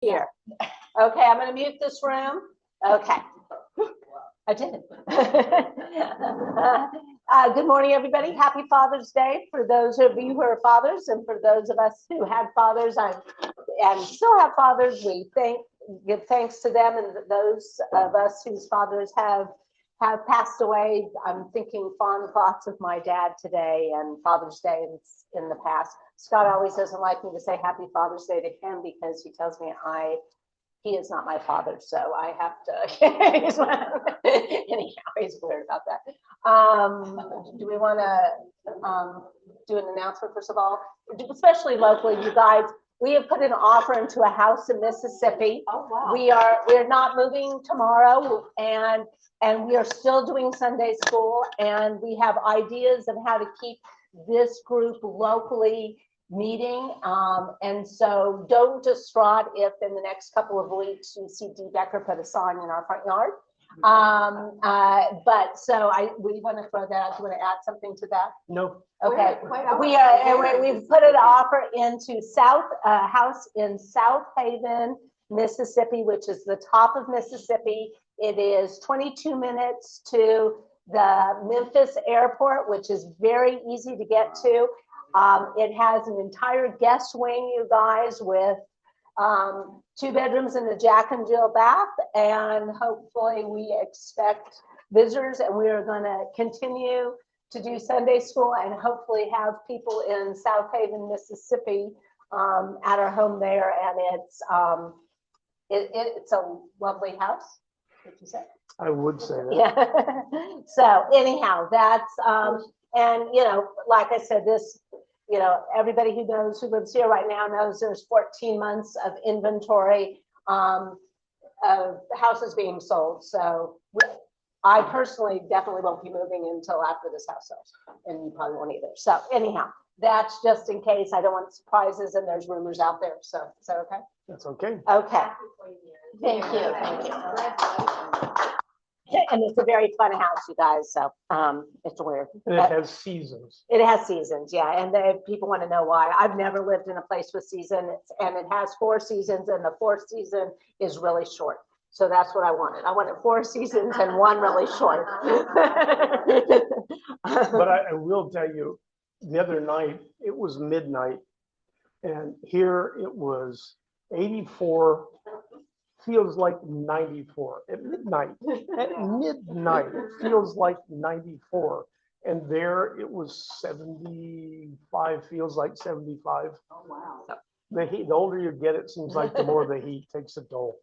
Here. Okay, I'm going to mute this room. Okay. I did. Good morning, everybody. Happy Father's Day for those of you who are fathers, and for those of us who had fathers and still have fathers. We give thanks to them, and those of us whose fathers have passed away. I'm thinking fond thoughts of my dad today and Father's Day in the past. Scott always doesn't like me to say Happy Father's Day to him because he tells me he is not my father, so I have to. Anyhow, he's weird about that. Do we want to do an announcement first of all, especially locally, you guys? We have put an offer into a house in Mississippi. Oh, wow. We're not moving tomorrow, and we are still doing Sunday school, and we have ideas of how to keep this group locally meeting. And so don't distraught if in the next couple of weeks you see Dee Becker put a sign in our front yard. But so we want to throw that out. Do you want to add something to that? No. Okay. We've put an offer into house in South Haven, Mississippi, which is the top of Mississippi. It is 22 minutes to the Memphis airport, which is very easy to get to. It has an entire guest wing, you guys, with 2 bedrooms and a Jack and Jill bath, and hopefully we expect visitors, and we are going to continue to do Sunday school and hopefully have people in South Haven, Mississippi at our home there. And it's a lovely house. What did you say? I would say that. Yeah. So anyhow, that's and like I said, this, everybody who lives here right now knows there's 14 months of inventory of houses being sold. So I personally definitely won't be moving until after this house sells, and you probably won't either. So anyhow, that's just in case. I don't want surprises, and there's rumors out there. So is that okay? That's okay. Okay. Thank you. Thank you. And it's a very fun house, you guys. So it's weird. And it has seasons. It has seasons, yeah. And people want to know why. I've never lived in a place with seasons, and it has 4 seasons, and the 4th season is really short. So that's what I wanted. I wanted 4 seasons and 1 really short. But I will tell you, the other night, it was midnight, and here it was 84. Feels like 94 at midnight. At midnight, it feels like 94. And there it was 75, feels like 75. Oh, wow. The heat, the older you get, it seems like the more the heat takes a toll.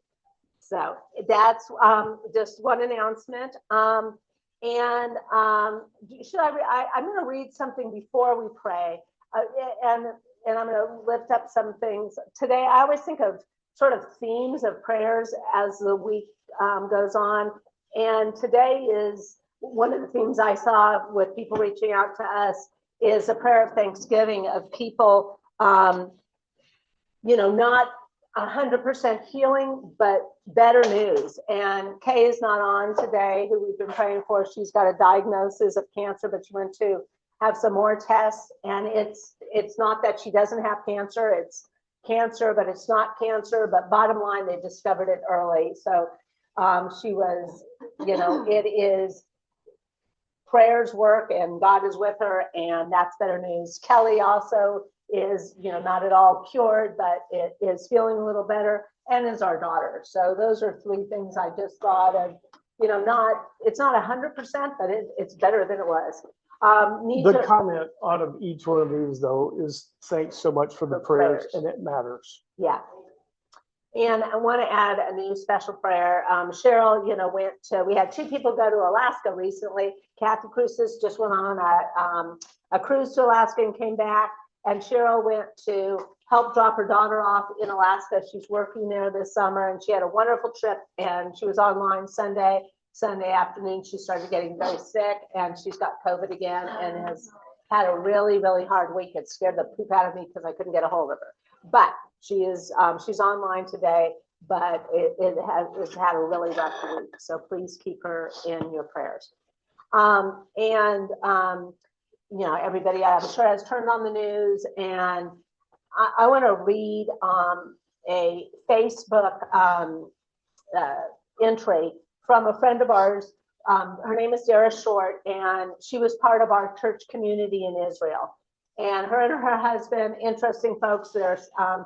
So that's just one announcement. I'm going to read something before we pray, and I'm going to lift up some things today. I always think of sort of themes of prayers as the week goes on. And today is one of the themes I saw with people reaching out to us is a prayer of thanksgiving of people, not 100% healing, but better news. And Kay is not on today, who we've been praying for. She's got a diagnosis of cancer, but she went to have some more tests. And it's not that she doesn't have cancer. It's cancer, but it's not cancer. But bottom line, they discovered it early. So she was, it is prayers work, and God is with her, and that's better news. Kelly also is, not at all cured, but it is feeling a little better, and is our daughter. So those are 3 things I just thought of. It's not 100%, but it's better than it was. The comment out of each one of these, though, is thanks so much for the prayers, and it matters. Yeah. And I want to add a new special prayer. Cheryl, we had 2 people go to Alaska recently. Kathy Cruces just went on a cruise to Alaska and came back. And Cheryl went to help drop her daughter off in Alaska. She's working there this summer, and she had a wonderful trip. And she was online Sunday afternoon. She started getting very sick, and she's got COVID again, and has had a really, really hard week. It scared the poop out of me because I couldn't get a hold of her. But she's online today, but it has had a really rough week. So please keep her in your prayers. Everybody, I'm sure, has turned on the news, and I want to read a Facebook entry from a friend of ours. Her name is Dara Short, and she was part of our church community in Israel. And her husband, interesting folks, they're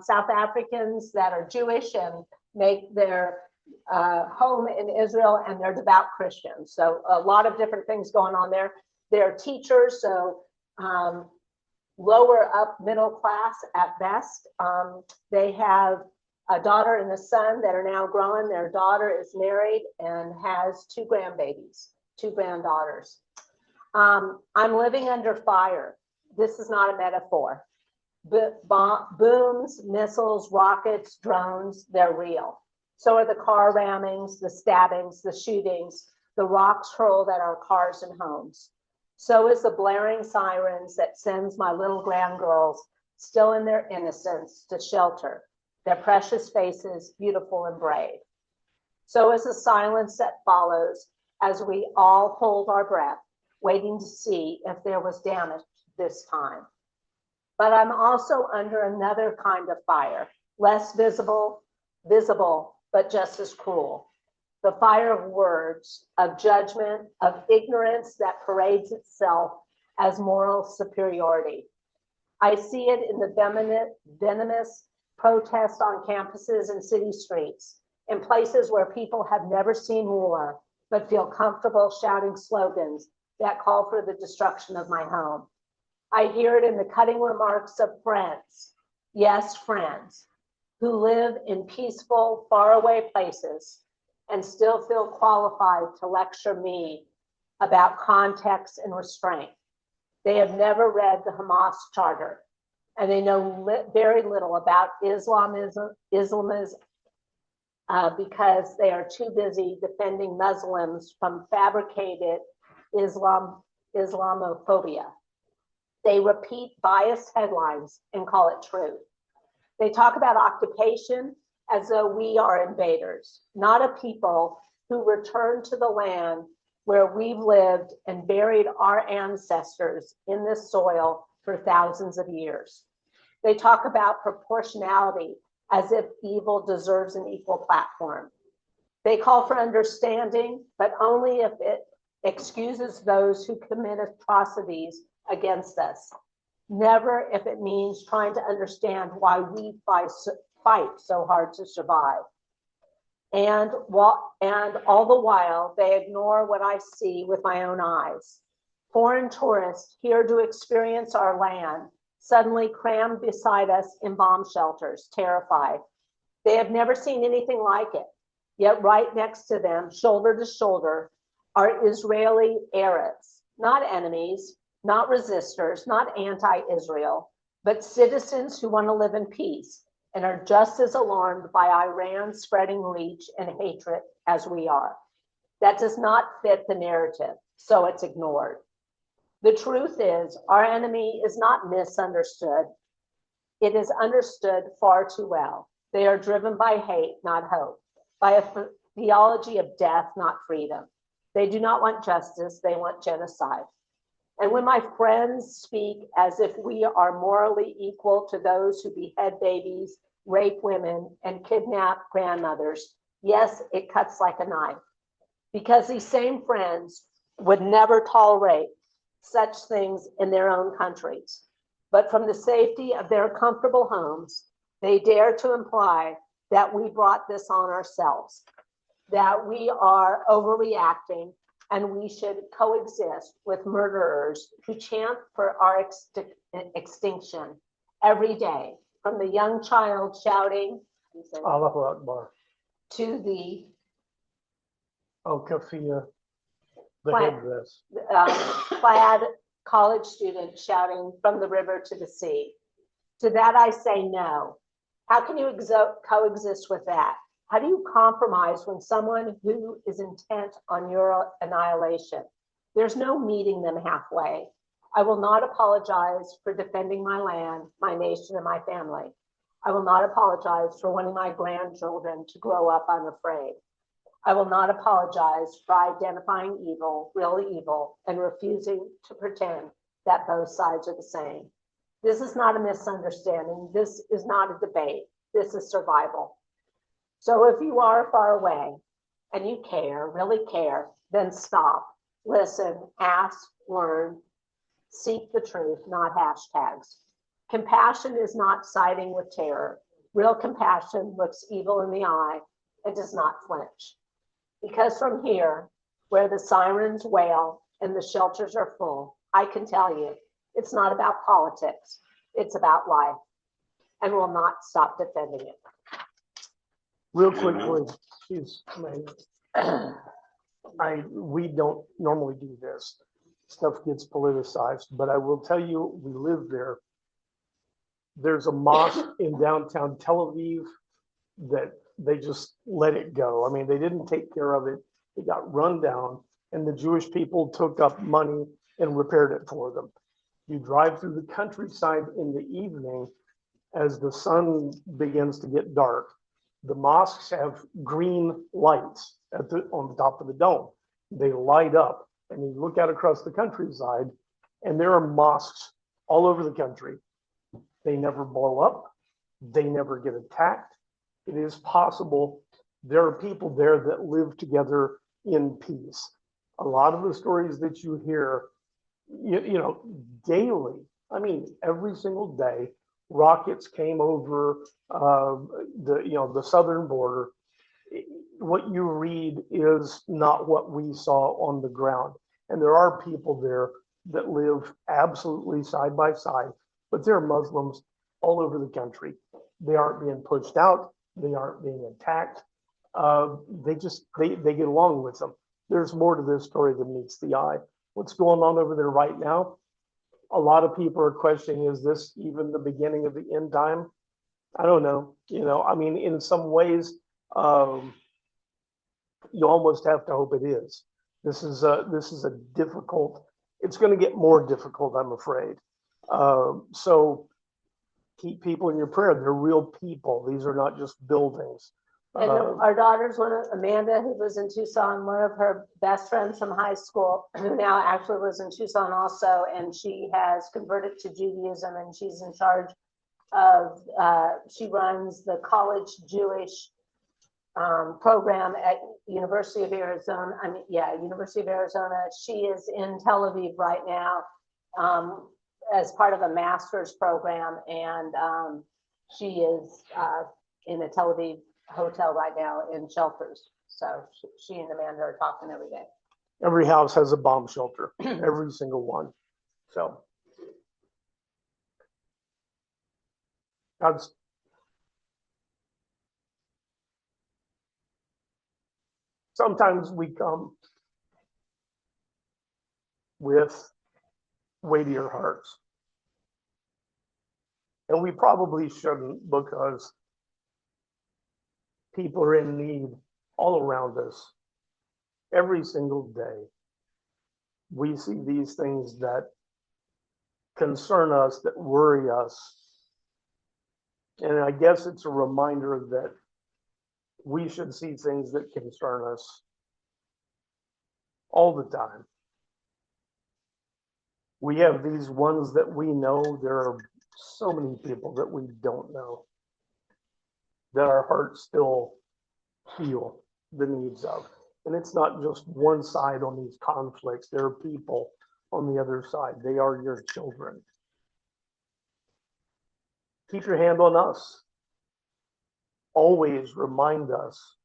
South Africans that are Jewish and make their home in Israel, and they're devout Christians. So a lot of different things going on there. They're teachers, so lower up middle class at best. They have a daughter and a son that are now growing. Their daughter is married and has two grandbabies, two granddaughters. I'm living under fire. This is not a metaphor. Booms, missiles, rockets, drones, they're real. So are the car rammings, the stabbings, the shootings, the rocks hurled at our cars and homes. So is the blaring sirens that sends my little grandgirls, still in their innocence, to shelter, their precious faces beautiful and brave. So is the silence that follows as we all hold our breath, waiting to see if there was damage this time. But I'm also under another kind of fire, less visible, but just as cruel. The fire of words, of judgment, of ignorance that parades itself as moral superiority. I see it in the venomous protests on campuses and city streets, in places where people have never seen war, but feel comfortable shouting slogans that call for the destruction of my home. I hear it in the cutting remarks of friends, yes, friends, who live in peaceful, faraway places and still feel qualified to lecture me about context and restraint. They have never read the Hamas Charter, and they know very little about Islamism because they are too busy defending Muslims from fabricated Islamophobia. They repeat biased headlines and call it truth. They talk about occupation as though we are invaders, not a people who return to the land where we've lived and buried our ancestors in this soil for thousands of years. They talk about proportionality as if evil deserves an equal platform. They call for understanding, but only if it excuses those who commit atrocities against us. Never if it means trying to understand why we fight so hard to survive. And all the while, they ignore what I see with my own eyes. Foreign tourists here to experience our land suddenly crammed beside us in bomb shelters, terrified. They have never seen anything like it. Yet right next to them, shoulder to shoulder, are Israeli Arabs, not enemies, not resistors, not anti-Israel, but citizens who want to live in peace and are just as alarmed by Iran's spreading reach and hatred as we are. That does not fit the narrative, so it's ignored. The truth is, our enemy is not misunderstood. It is understood far too well. They are driven by hate, not hope, by a theology of death, not freedom. They do not want justice, they want genocide. And when my friends speak as if we are morally equal to those who behead babies, rape women, and kidnap grandmothers, yes, it cuts like a knife. Because these same friends would never tolerate such things in their own countries. But from the safety of their comfortable homes, they dare to imply that we brought this on ourselves, that we are overreacting and we should coexist with murderers who chant for our extinction every day, from the young child shouting Allahu Akbar. to the Al-Kafiyah, the Plant. headdress. Plaid college student shouting from the river to the sea. To that I say no. How can you coexist with that? How do you compromise when someone who is intent on your annihilation? There's no meeting them halfway. I will not apologize for defending my land, my nation, and my family. I will not apologize for wanting my grandchildren to grow up unafraid. I will not apologize for identifying evil, real evil, and refusing to pretend that both sides are the same. This is not a misunderstanding. This is not a debate. This is survival. So if you are far away and you care, really care, then stop, listen, ask, learn, seek the truth, not hashtags. Compassion is not siding with terror. Real compassion looks evil in the eye and does not flinch. Because from here, where the sirens wail and the shelters are full, I can tell you, it's not about politics, it's about life, and we'll not stop defending it. Real quickly, excuse me. We don't normally do this. Stuff gets politicized, but I will tell you, we live there. There's a mosque in downtown Tel Aviv that they just let it go. I mean, they didn't take care of it. It got run down, and the Jewish people took up money and repaired it for them. You drive through the countryside in the evening as the sun begins to get dark. The mosques have green lights on the top of the dome. They light up, and you look out across the countryside, and there are mosques all over the country. They never blow up. They never get attacked. It is possible. There are people there that live together in peace. A lot of the stories that you hear, you know, daily, I mean, every single day, rockets came over the southern border. What you read is not what we saw on the ground. And there are people there that live absolutely side by side, but they're Muslims all over the country. They aren't being pushed out. They aren't being attacked. They get along with them. There's more to this story than meets the eye. What's going on over there right now? A lot of people are questioning, is this even the beginning of the end time? I don't know. You know, I mean, in some ways, you almost have to hope it is. This is a difficult, it's going to get more difficult, I'm afraid. So keep people in your prayer. They're real people. These are not just buildings. And our daughter's Amanda, who lives in Tucson, one of her best friends from high school, who now actually lives in Tucson also, and she has converted to Judaism, and she's in charge of, she runs the college Jewish program at University of Arizona. University of Arizona. She is in Tel Aviv right now as part of a master's program, and she is in a Tel Aviv hotel right now in shelters. So she and Amanda are talking every day. Every house has a bomb shelter, every single one. So God's sometimes we come with weightier hearts. And we probably shouldn't, because people are in need all around us every single day. We see these things that concern us, that worry us. And I guess it's a reminder that we should see things that concern us all the time. We have these ones that we know. There are so many people that we don't know, that our hearts still feel the needs of. And it's not just one side on these conflicts. There are people on the other side. They are your children. Keep your hand on us. Always remind us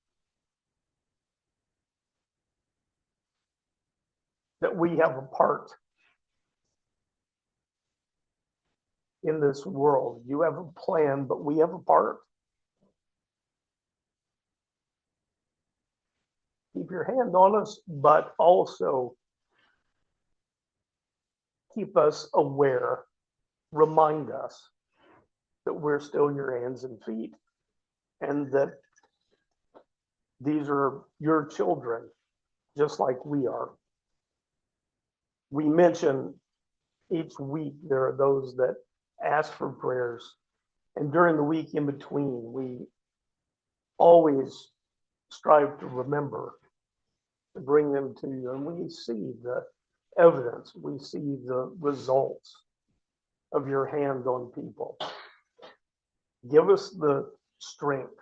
that we have a part in this world. You have a plan, but we have a part. Keep your hand on us, but also keep us aware. Remind us that we're still your hands and feet, and that these are your children, just like we are. We mention each week there are those that ask for prayers, and during the week in between, we always strive to remember to bring them to you. And we see the evidence, we see the results of your hand on people. Give us the strength.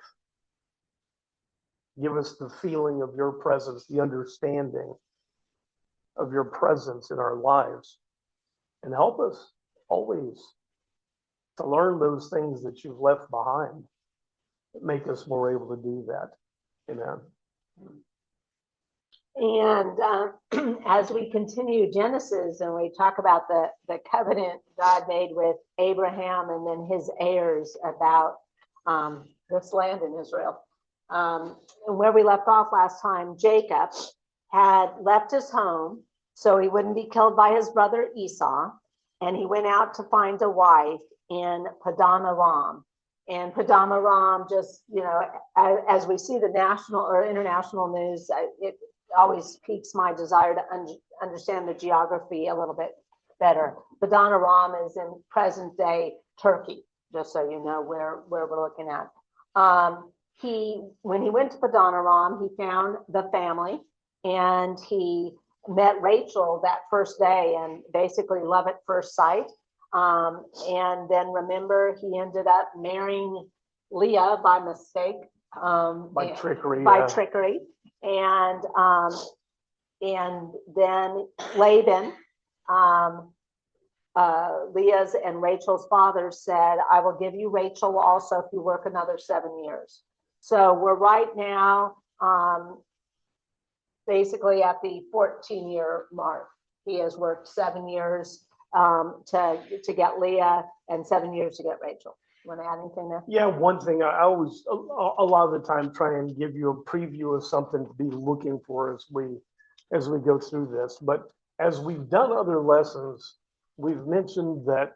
Give us the feeling of your presence, the understanding of your presence in our lives. And help us always to learn those things that you've left behind. Make us more able to do that. Amen. And as we continue Genesis and we talk about the covenant God made with Abraham and then his heirs about this land in Israel. And where we left off last time, Jacob had left his home so he wouldn't be killed by his brother Esau. And he went out to find a wife in Padan Aram. And Padan Aram, just, as we see the national or international news, it always piques my desire to understand the geography a little bit better. Padan Aram is in present day Turkey, just so you know where we're looking at. When he went to Padan Aram, he found the family and he met Rachel that first day and basically love at first sight. And then remember, he ended up marrying Leah by mistake. By trickery. By trickery. And then Laban, Leah's and Rachel's father, said, I will give you Rachel also if you work another 7 years. So we're right now basically at the 14-year mark. He has worked 7 years to get Leah and 7 years to get Rachel. You want to add anything there? Yeah, one thing I always, a lot of the time, try and give you a preview of something to be looking for as we go through this. But as we've done other lessons, we've mentioned that,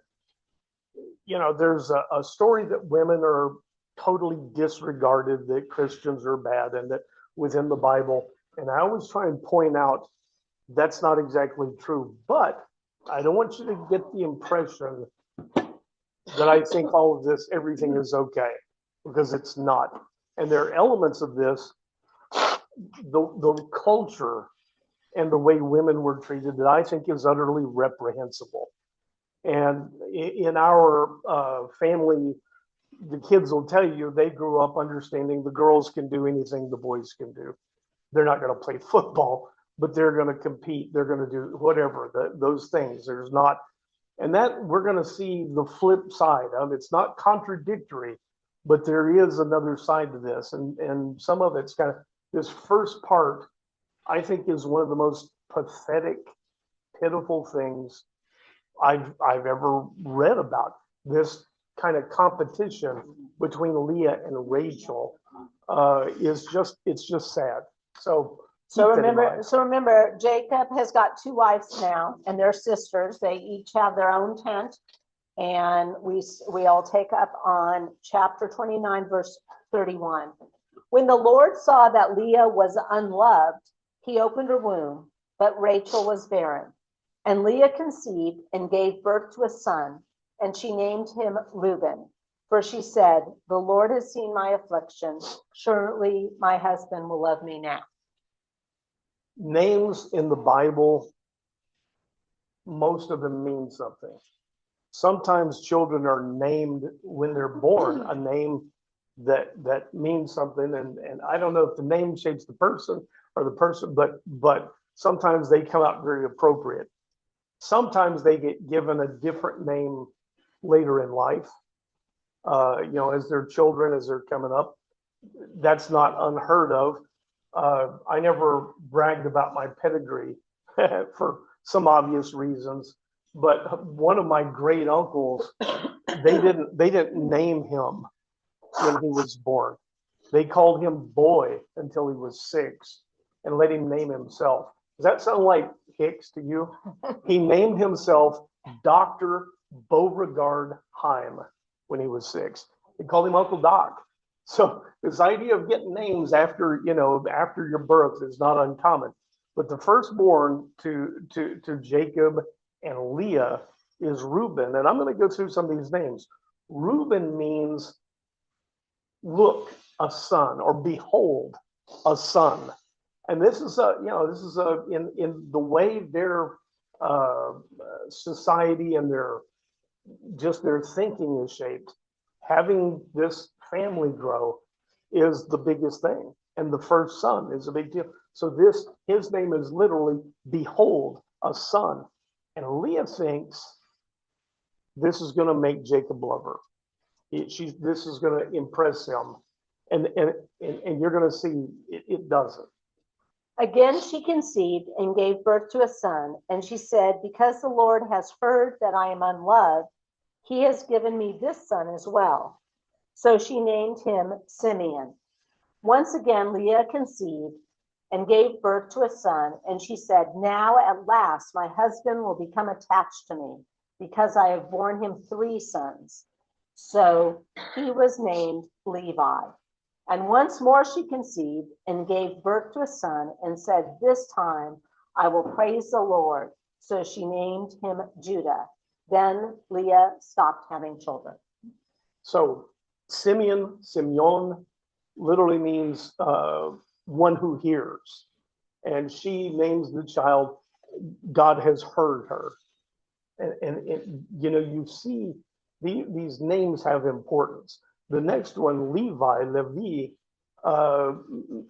there's a story that women are totally disregarded, that Christians are bad, and that within the Bible. And I always try and point out that's not exactly true. But I don't want you to get the impression that I think all of this, everything is okay, because it's not. And there are elements of this, the culture and the way women were treated, that I think is utterly reprehensible. And in our family, the kids will tell you they grew up understanding the girls can do anything the boys can do. They're not going to play football, but they're going to compete. They're going to do whatever, those things. There's not, and that we're going to see the flip side of it's not contradictory, but there is another side to this. And some of it's kind of, this first part, I think, is one of the most pathetic, pitiful things I've ever read about. This kind of competition between Leah and Rachel it's just sad. So remember, Jacob has got two wives now, and they're sisters. They each have their own tent, and we all take up on chapter 29, verse 31. When the Lord saw that Leah was unloved, he opened her womb, but Rachel was barren. And Leah conceived and gave birth to a son, and she named him Reuben. For she said, the Lord has seen my affliction. Surely my husband will love me now. Names in the Bible, most of them mean something. Sometimes children are named when they're born, a name that means something. And I don't know if the name shapes the person or the person, but sometimes they come out very appropriate. Sometimes they get given a different name later in life. As their children, as they're coming up, that's not unheard of. I never bragged about my pedigree for some obvious reasons, but one of my great uncles, they didn't name him when he was born. They called him Boy until he was 6 and let him name himself. Does that sound like Hicks to you? He named himself Dr. Beauregard Heim when he was 6. They called him Uncle Doc. So this idea of getting names after your birth is not uncommon. But the firstborn to Jacob and Leah is Reuben. And I'm going to go through some of these names. Reuben means look, a son, or behold, a son. And this is in the way their society and their thinking is shaped. Having this family grow is the biggest thing. And the first son is a big deal. So his name is literally, behold, a son. And Leah thinks this is going to make Jacob love her. This is going to impress him. And you're going to see it doesn't. Again, she conceived and gave birth to a son. And she said, because the Lord has heard that I am unloved, he has given me this son as well. So she named him Simeon. Once again, Leah conceived and gave birth to a son. And she said, now at last my husband will become attached to me, because I have borne him 3 sons. So he was named Levi. And once more she conceived and gave birth to a son and said, this time I will praise the Lord. So she named him Judah. Then Leah stopped having children. So Simeon literally means one who hears. And she names the child, God has heard her. And you see these names have importance. The next one, Levi,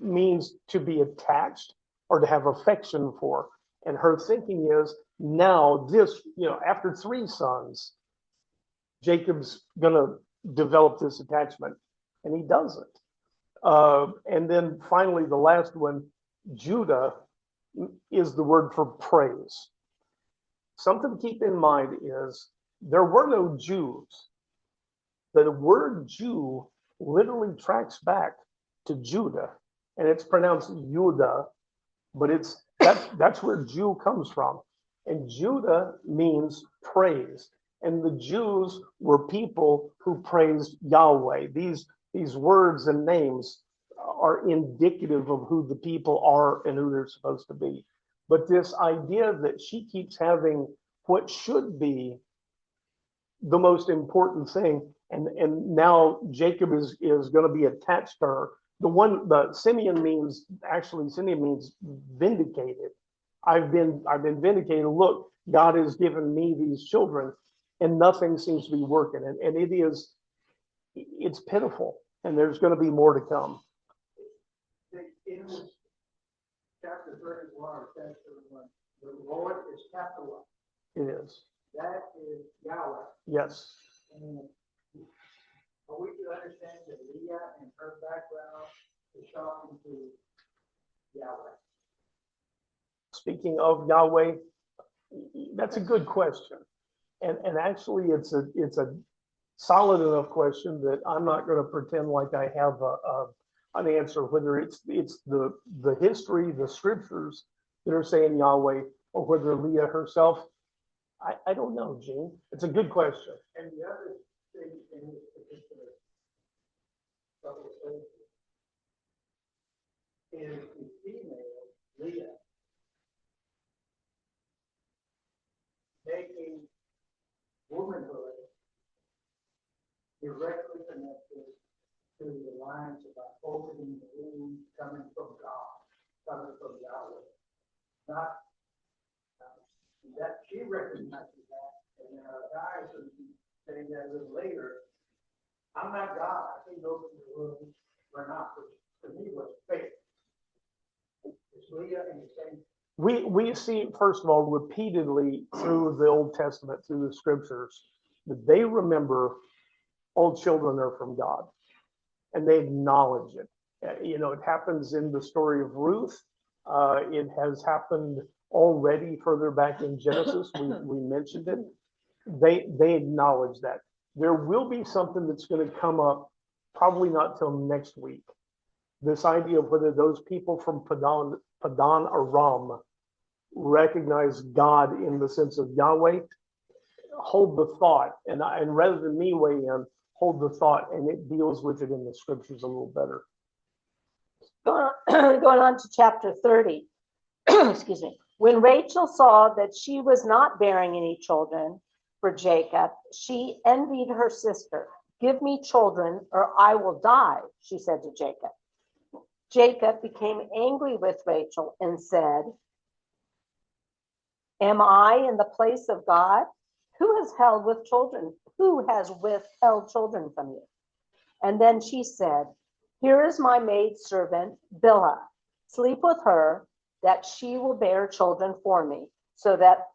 means to be attached or to have affection for. And her thinking is now after 3 sons, Jacob's going to develop this attachment, and he doesn't. And then finally, the last one, Judah, is the word for praise. Something to keep in mind is there were no Jews. The word Jew literally tracks back to Judah, and it's pronounced Judah, but that's where Jew comes from. And Judah means praise. And the Jews were people who praised Yahweh. These words and names are indicative of who the people are and who they're supposed to be. But this idea that she keeps having what should be the most important thing, and now Jacob is going to be attached to her. The Simeon means vindicated. I've been vindicated. Look, God has given me these children, and nothing seems to be working. And it's pitiful, and there's going to be more to come. In this chapter 31, the Lord is capitalized. It is. That is Yahweh. Yes. And are we to understand that Leah and her background is talking to Yahweh? Speaking of Yahweh, that's a good question. And actually it's a solid enough question that I'm not going to pretend like I have an answer, whether it's the history, the scriptures that are saying Yahweh, or whether Leah herself. I don't know, Gene. It's a good question. And the other thing in this particular conversation is the female, Leah, making womanhood directly connected to the lines about opening the womb, coming from God, coming from Yahweh. Not that she recognizes that, and then our guys are saying that a little later. I'm not God. I can open the womb or not, which to me was faith. It's Leah and the same. We see, first of all, repeatedly through the Old Testament, through the scriptures, that they remember all children are from God, and they acknowledge it. It happens in the story of Ruth. It has happened already further back in Genesis. We mentioned it. They acknowledge that. There will be something that's going to come up, probably not till next week. This idea of whether those people from Padan Aram recognize God in the sense of Yahweh. Hold the thought, and rather than me weigh in, hold the thought, and it deals with it in the scriptures a little better. Going on to chapter 30. Excuse me. When Rachel saw that she was not bearing any children for Jacob, she envied her sister. Give me children or I will die, she said to Jacob. Jacob became angry with Rachel and said, am I in the place of God? Who has withheld children from you? And then she said, "Here is my maidservant, Bilhah. Sleep with her, that she will bear children for me, so that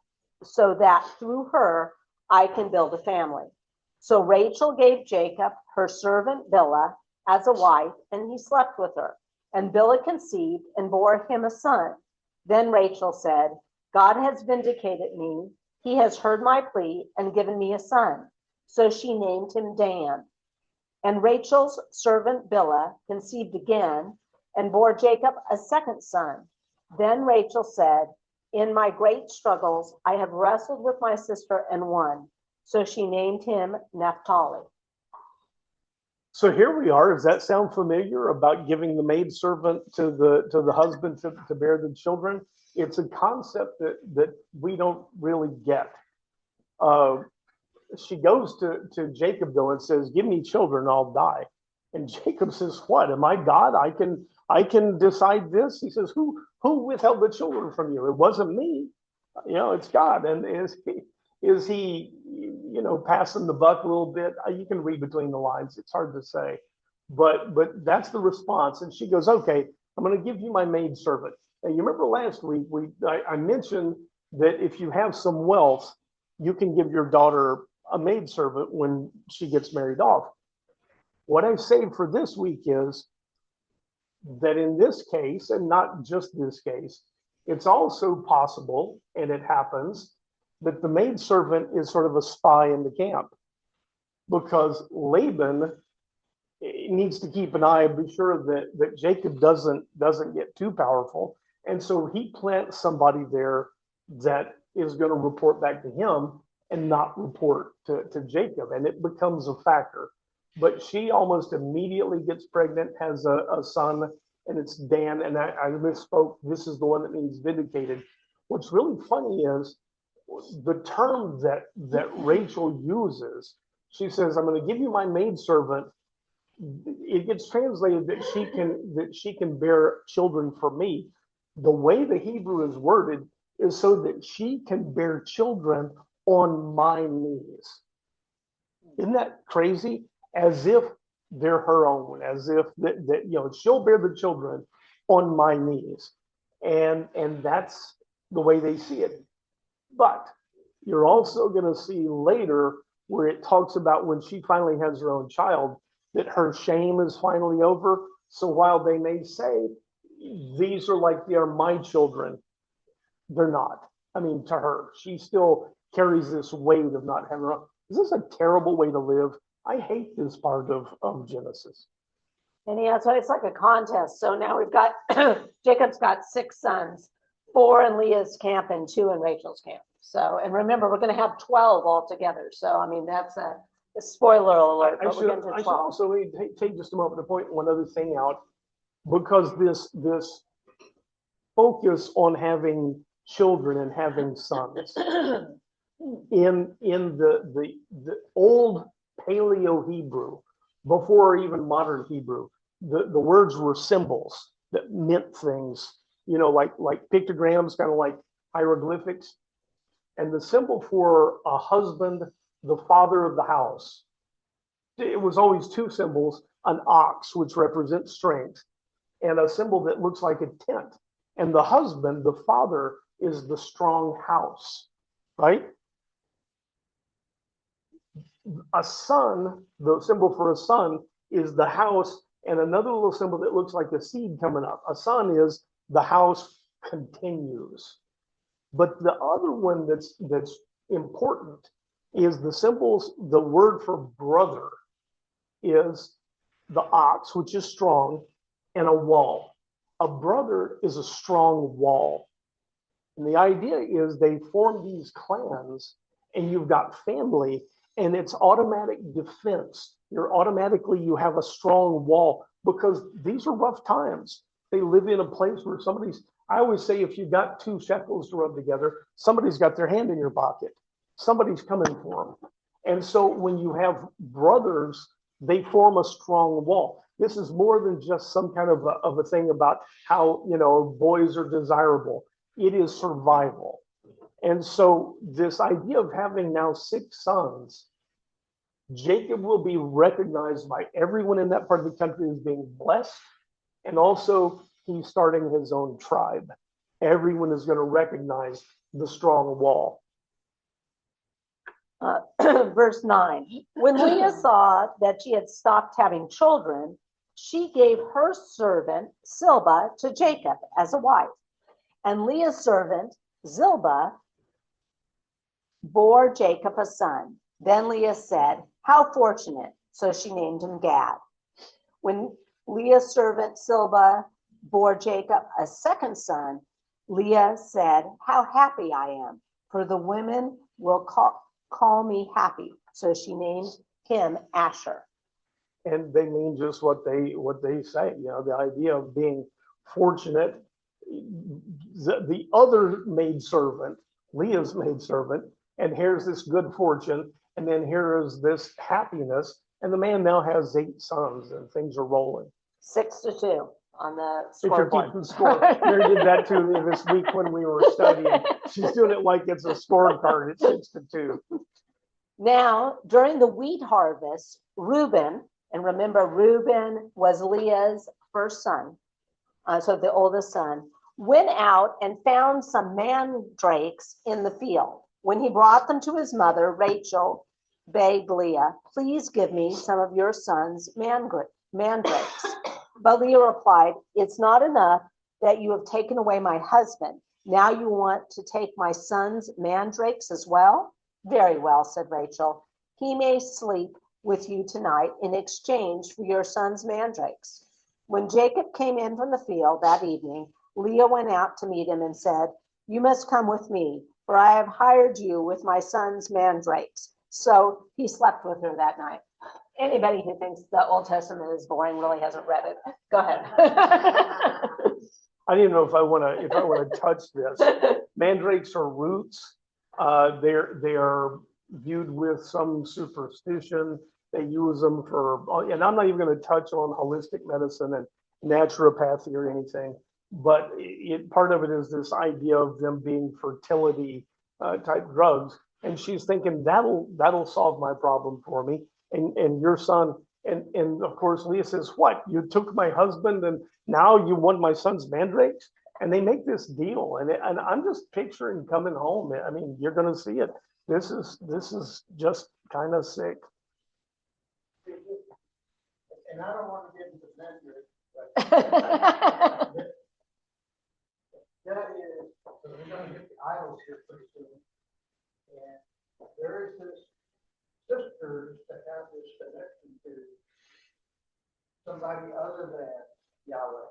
through her I can build a family." So Rachel gave Jacob her servant Bilhah as a wife, and he slept with her. And Bilhah conceived and bore him a son. Then Rachel said, "God has vindicated me. He has heard my plea and given me a son." So she named him Dan. And Rachel's servant Bilhah conceived again and bore Jacob a second son. Then Rachel said, "In my great struggles, I have wrestled with my sister and won." So she named him Naphtali. So here we are. Does that sound familiar about giving the maidservant to the husband to bear the children? It's a concept that we don't really get. She goes to Jacob though and says, "Give me children, I'll die." And Jacob says, "What? Am I God? I can decide this?" He says, "Who withheld the children from you? It wasn't me. It's God." And is he passing the buck a little bit? You can read between the lines. It's hard to say, but that's the response. And she goes, "Okay, I'm going to give you my maidservant." And you remember last week I mentioned that if you have some wealth, you can give your daughter a maidservant when she gets married off. What I saved for this week is that in this case, and not just this case, it's also possible, and it happens, that the maidservant is sort of a spy in the camp, because Laban needs to keep an eye and be sure that Jacob doesn't get too powerful. And so he plants somebody there that is going to report back to him and not report to Jacob. And it becomes a factor. But she almost immediately gets pregnant, has a son, and it's Dan. And I misspoke. This is the one that means vindicated. What's really funny is the term that Rachel uses. She says, "I'm going to give you my maidservant." It gets translated that she can bear children for me. The way the Hebrew is worded is so that she can bear children on my knees. Isn't that crazy? As if they're her own, as if that she'll bear the children on my knees. And that's the way they see it. But you're also going to see later where it talks about when she finally has her own child, that her shame is finally over. So while they may say, "These are my children," they're not. I mean, to her, she still carries this weight of not having her own. Is this a terrible way to live? I hate this part of Genesis. And so it's like a contest. So now we've got, Jacob's got 6 sons, 4 in Leah's camp and 2 in Rachel's camp. So, and remember, we're going to have 12 altogether. So, I mean, that's a spoiler alert. I should also take just a moment to point one other thing out, because this focus on having children and having sons in the old Paleo Hebrew, before even modern Hebrew, the words were symbols that meant things, like pictograms, kind of like hieroglyphics. And the symbol for a husband, the father of the house, it was always 2 symbols: an ox, which represents strength, and a symbol that looks like a tent. And the husband, the father, is the strong house, right? A son, the symbol for a son, is the house, and another little symbol that looks like a seed coming up. A son is the house continues. But the other one that's important is the symbols. The word for brother is the ox, which is strong, and a wall. A brother is a strong wall. And the idea is they form these clans, and you've got family, and it's automatic defense. You have a strong wall, because these are rough times. They live in a place where I always say, if you've got 2 shekels to rub together, somebody's got their hand in your pocket. Somebody's coming for them. And so when you have brothers, they form a strong wall. This is more than just some kind of a thing about how, boys are desirable. It is survival. And so this idea of having now 6 sons, Jacob will be recognized by everyone in that part of the country as being blessed. And also, he's starting his own tribe. Everyone is going to recognize the strong wall. Verse 9. When Leah saw that she had stopped having children, she gave her servant Zilpah to Jacob as a wife. And Leah's servant Zilpah bore Jacob a son. Then Leah said, "How fortunate." So she named him Gad. When Leah's servant Zilpah bore Jacob a second son, Leah said, "How happy I am, for the women will call me happy." So she named him Asher. And they mean just what they say. You know, the idea of being fortunate. The other maidservant, Leah's maidservant, and here's this good fortune, and then here is this happiness, and the man now has 8 sons, and things are rolling. 6-2 on the If you're scoreboard. keeping score, Mary did that to me this week when we were studying. She's doing it like it's a scorecard. It's 6-2. Now, during the wheat harvest, Reuben, and remember, Reuben was Leah's first son, so the oldest son, went out and found some mandrakes in the field. When he brought them to his mother, Rachel begged Leah, "Please give me some of your son's mandrakes." But Leah replied, "It's not enough that you have taken away my husband. Now you want to take my son's mandrakes as well?" "Very well," said Rachel. "He may sleep with you tonight in exchange for your son's mandrakes." When Jacob came in from the field that evening, Leah went out to meet him and said, "You must come with me, for I have hired you with my son's mandrakes." So he slept with her that night. Anybody who thinks the Old Testament is boring really hasn't read it. Go ahead. I didn't know if I want to touch this. Mandrakes are roots. They are viewed with some superstition. They use them for, and I'm not even going to touch on holistic medicine and naturopathy or anything, but part of it is this idea of them being fertility type drugs. And she's thinking that'll solve my problem for me and your son. And of course, Leah says, "What? You took my husband and now you want my son's mandrakes?" And they make this deal. And I'm just picturing coming home. I mean, you're going to see it. This is just kind of sick. And I don't want to get into memory, but that is, so we're going to get the idols here pretty soon. And there is this sisters that have this connection to somebody other than Yahweh.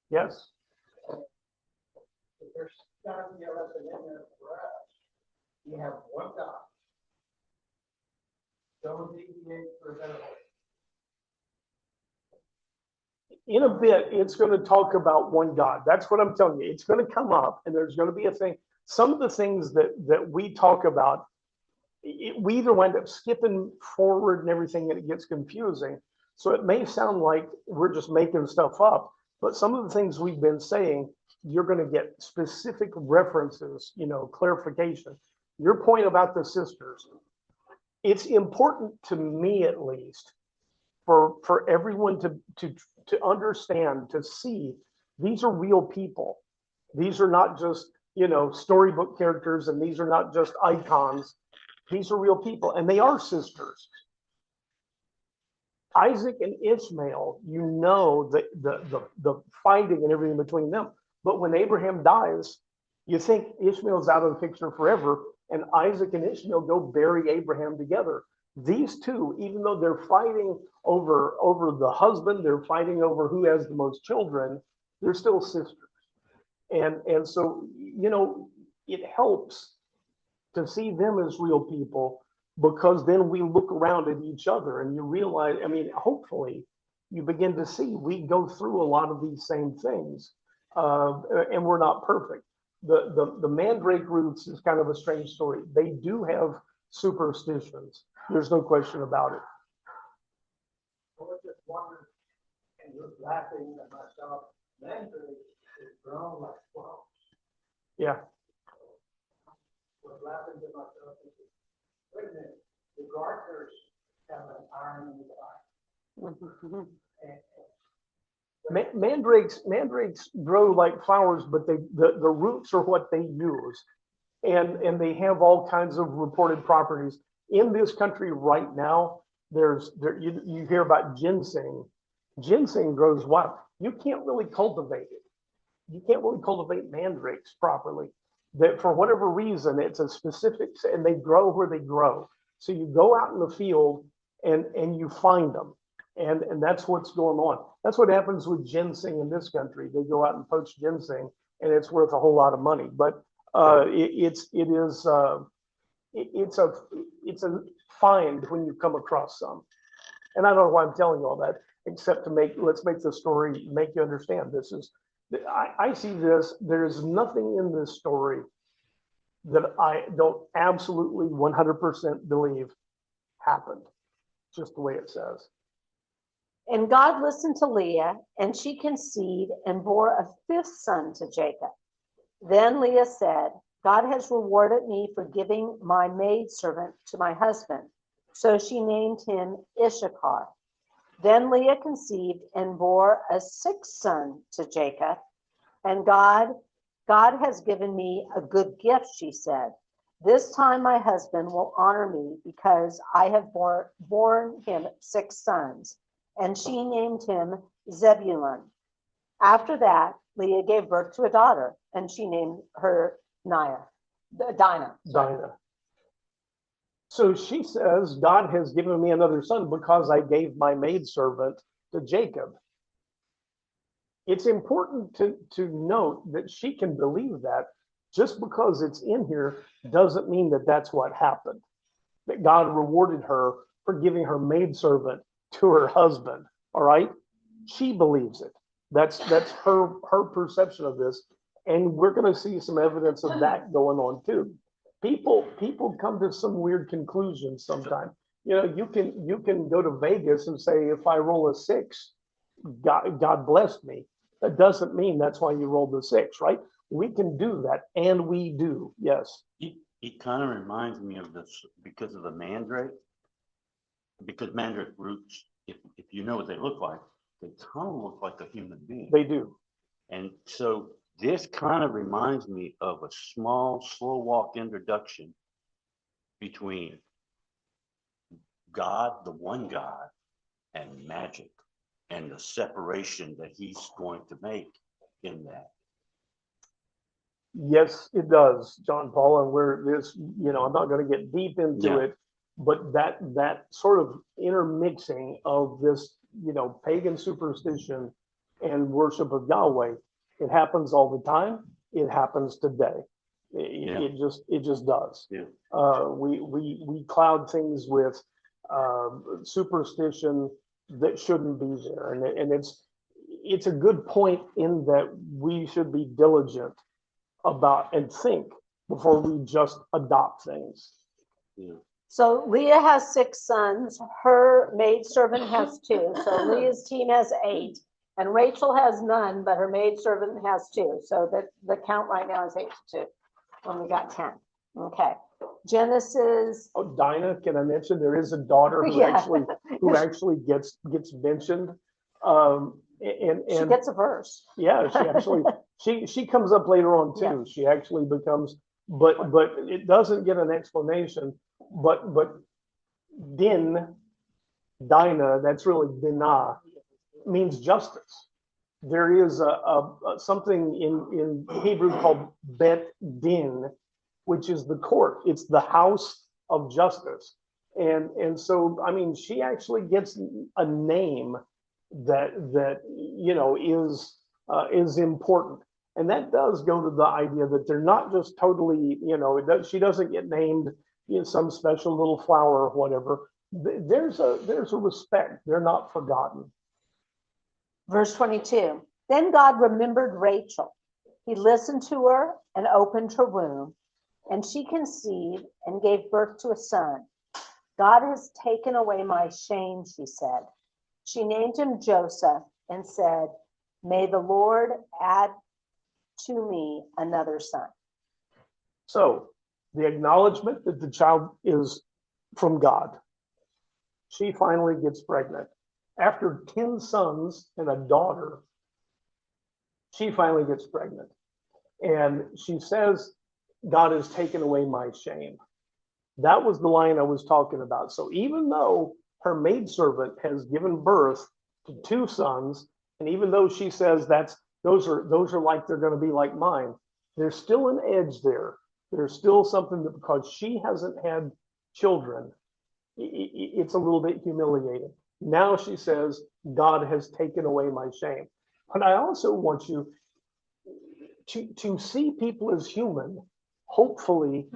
Yes. But there's got to be a lesson in there for us. We have one God. Don't deviate for a better way. In a bit, it's going to talk about one God. That's what I'm telling you. It's going to come up, and there's going to be a thing. Some of the things that we talk about, we either wind up skipping forward and everything, and it gets confusing. So it may sound like we're just making stuff up, but some of the things we've been saying, you're going to get specific references, clarification. Your point about the sisters, it's important to me at least for everyone to understand, to see these are real people. These are not just, storybook characters, and these are not just icons. These are real people, and they are sisters. Isaac and Ishmael, the fighting and everything between them. But when Abraham dies, you think Ishmael's out of the picture forever, and Isaac and Ishmael go bury Abraham together. These two, even though they're fighting over the husband, they're fighting over who has the most children, they're still sisters. And so, it helps to see them as real people, because then we look around at each other and you realize, hopefully you begin to see we go through a lot of these same things, and we're not perfect. The mandrake roots is kind of a strange story. They do have superstitions. There's no question about it. I was just wondering, and was laughing at myself, mandrake is grown like flowers. Yeah. Was laughing to myself, wait a minute, the gardeners have an iron in the fire. And Mandrakes grow like flowers, but the roots are what they use. And they have all kinds of reported properties. In this country right now, you hear about ginseng. Ginseng grows wild. You can't really cultivate it. You can't really cultivate mandrakes properly. That for whatever reason, it's a specific, and they grow where they grow. So you go out in the field and you find them. And that's what's going on. That's what happens with ginseng in this country. They go out and poach ginseng, and it's worth a whole lot of money. But it's a find when you come across some. And I don't know why I'm telling you all that, except to let's make the story make you understand. I see this. There's nothing in this story that I don't absolutely 100% believe happened, just the way it says. And God listened to Leah, and she conceived and bore a fifth son to Jacob. Then Leah said, God has rewarded me for giving my maidservant to my husband. So she named him Issachar. Then Leah conceived and bore a sixth son to Jacob. And God has given me a good gift, she said. This time my husband will honor me because I have borne him six sons. And she named him Zebulun. After that, Leah gave birth to a daughter, and she named her Dinah. So she says, God has given me another son because I gave my maidservant to Jacob. It's important to note that she can believe that. Just because it's in here doesn't mean that that's what happened. That God rewarded her for giving her maidservant to her husband. All right, she believes it. That's her perception of this, and we're going to see some evidence of that going on too. People come to some weird conclusions sometimes. You know, you can go to Vegas and say, if I roll a six, God blessed me. That doesn't mean that's why you rolled the six, right? We can do that, and we do. Yes. It kind of reminds me of this because of the mandrake. Because mandrake roots, if you know what they look like, they kind of look like a human being. They do. And so this kind of reminds me of a small, slow walk introduction between God, the one God, and magic, and the separation that he's going to make in that. Yes, it does, John Paul, and I'm not going to get deep into it, but that sort of intermixing of this, pagan superstition and worship of Yahweh, it happens all the time. It happens today. It just does. Yeah. We cloud things with superstition that shouldn't be there, and it's a good point in that we should be diligent about and think before we just adopt things. Yeah. So Leah has six sons. Her maidservant has two. So Leah's team has 8. And Rachel has none, but her maidservant has 2. So the count right now is 8 to 2. When we got 10. Okay. Genesis. Oh, Dinah, can I mention there is a daughter who actually gets mentioned. She gets a verse. Yeah, she actually she comes up later on too. Yeah. She actually becomes, but it doesn't get an explanation. But Dinah, that's really Dinah, means justice. There is a something in Hebrew called Bet Din, which is the court. It's the house of justice. And so, I mean, she actually gets a name that is important. And that does go to the idea that they're not just totally, she doesn't get named some special little flower or whatever. There's a respect. They're not forgotten. Verse 22. Then God remembered Rachel. He listened to her and opened her womb, and she conceived and gave birth to a son. God has taken away my shame, she said. She named him Joseph and said, may the Lord add to me another son. So the acknowledgement that the child is from God. She finally gets pregnant. After 10 sons and a daughter, she finally gets pregnant. And she says, God has taken away my shame. That was the line I was talking about. So even though her maidservant has given birth to 2 sons, and even though she says those are like they're going to be like mine, there's still an edge there. There's still something that, because she hasn't had children, it's a little bit humiliating. Now she says, God has taken away my shame. But I also want you to see people as human, hopefully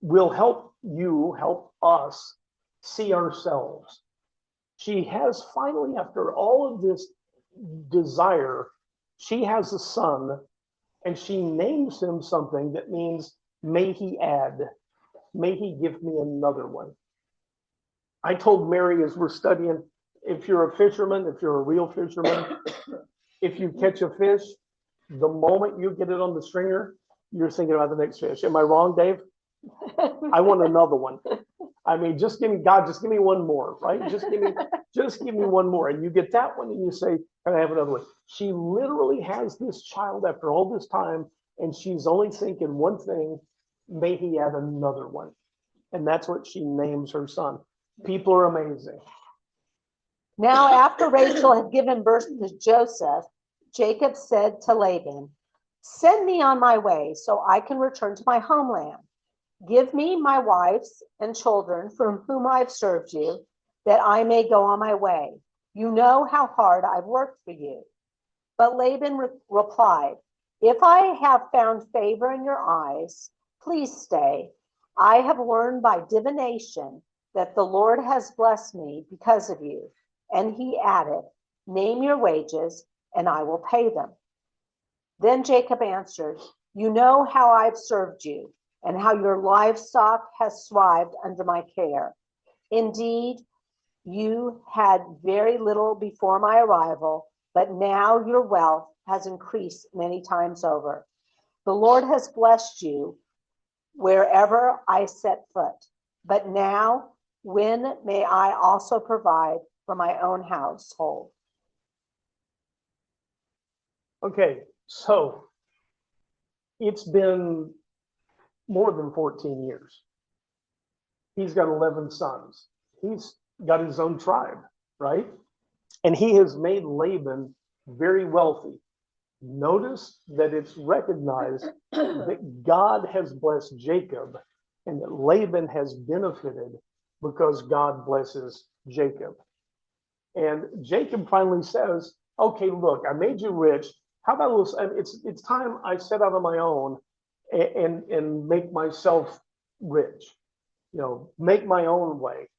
will help you, help us see ourselves. She has finally, after all of this desire, she has a son, and she names him something that means, may he add, may he give me another one. I told Mary as we're studying, if you're a fisherman, if you're a real fisherman, if you catch a fish, the moment you get it on the stringer, you're thinking about the next fish. Am I wrong, Dave? I want another one. I mean, just give me, God, just give me one more, right? Just give me one more. And you get that one and you say, can I have another one? She literally has this child after all this time, and she's only thinking one thing, may he have another one. And that's what she names her son. People are amazing. Now, after Rachel had given birth to Joseph, Jacob said to Laban, send me on my way so I can return to my homeland. Give me my wives and children from whom I've served you, that I may go on my way. You know how hard I've worked for you. But Laban replied, if I have found favor in your eyes, please stay. I have learned by divination that the Lord has blessed me because of you. And he added, name your wages, and I will pay them. Then Jacob answered, you know how I've served you, and how your livestock has thrived under my care. Indeed, you had very little before my arrival, but now your wealth has increased many times over. The Lord has blessed you wherever I set foot. But now, when may I also provide for my own household? Okay, so it's been more than 14 years. He's got 11 sons. He's got his own tribe, right? And he has made Laban very wealthy. Notice that it's recognized that God has blessed Jacob and that Laban has benefited because God blesses Jacob. And Jacob finally says, okay, look, I made you rich. How about a little, it's time I set out on my own and make myself rich, make my own way.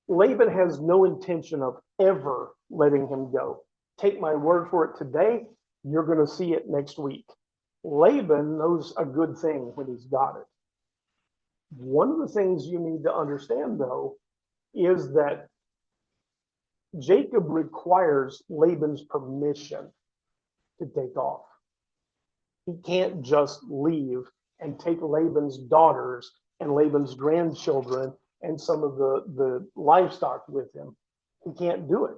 Laban has no intention of ever letting him go. Take my word for it today, you're going to see it next week. Laban knows a good thing when he's got it. One of the things you need to understand, though, is that Jacob requires Laban's permission to take off. He can't just leave and take Laban's daughters and Laban's grandchildren and some of the livestock with him. He can't do it.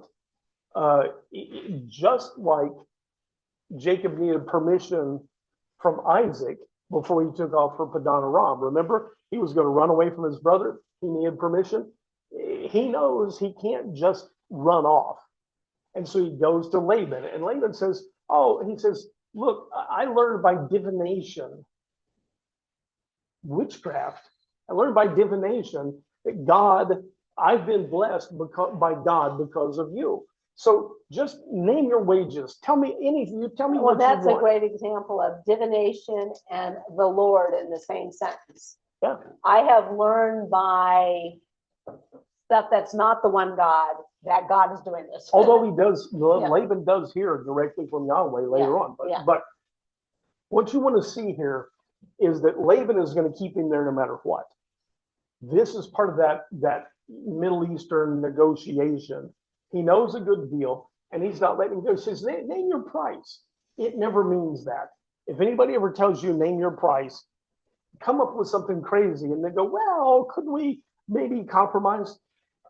Just like Jacob needed permission from Isaac before he took off for Padan Aram. Remember, he was going to run away from his brother. He needed permission. He knows he can't just run off. And so he goes to Laban. And Laban says, look, I learned by divination, witchcraft. I learned by divination that I've been blessed by God because of you. So just name your wages. Tell me anything. You tell me what you want. Well, that's a great example of divination and the Lord in the same sentence. Yeah. I have learned by stuff that's not the one God, that God is doing this. Although he does, Yeah. Laban does hear directly from Yahweh later on. But what you want to see here is that Laban is going to keep him there no matter what. This is part of that Middle Eastern negotiation. He knows a good deal, and he's not letting him go. He says, name your price. It never means that. If anybody ever tells you name your price, come up with something crazy and they go, well, could we maybe compromise?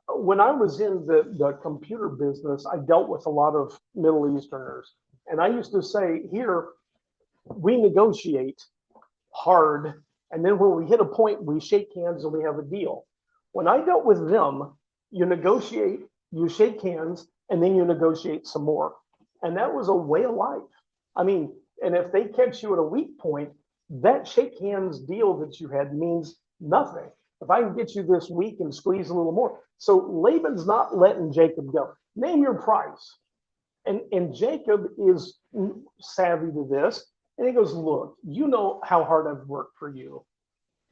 When I was in the computer business, I dealt with a lot of Middle Easterners. And I used to say, here, we negotiate hard. And then when we hit a point, we shake hands and we have a deal. When I dealt with them, you negotiate, you shake hands, and then you negotiate some more. And that was a way of life. I mean, and if they catch you at a weak point, that shake hands deal that you had means nothing. If I can get you this week and squeeze a little more. So Laban's not letting Jacob go. Name your price. And Jacob is savvy to this. And he goes, look, you know how hard I've worked for you.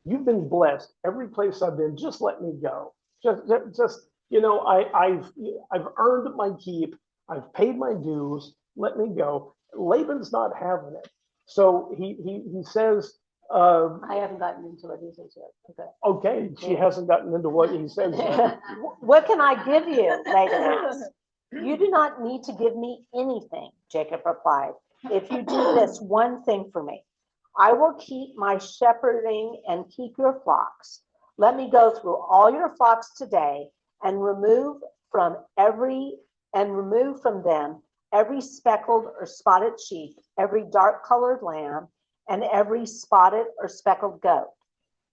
You've been blessed every place I've been. Just let me go. Just you know, I've earned my keep. I've paid my dues. Let me go. Laban's not having it. So he says, I haven't gotten into what he says yet. okay, she hasn't gotten into what he says yet. Okay. What can I give you? Laban asked. You do not need to give me anything, Jacob replied. If you do this one thing for me, I will keep my shepherding and keep your flocks. Let me go through all your flocks today and remove from them every speckled or spotted sheep, every dark colored lamb, and every spotted or speckled goat.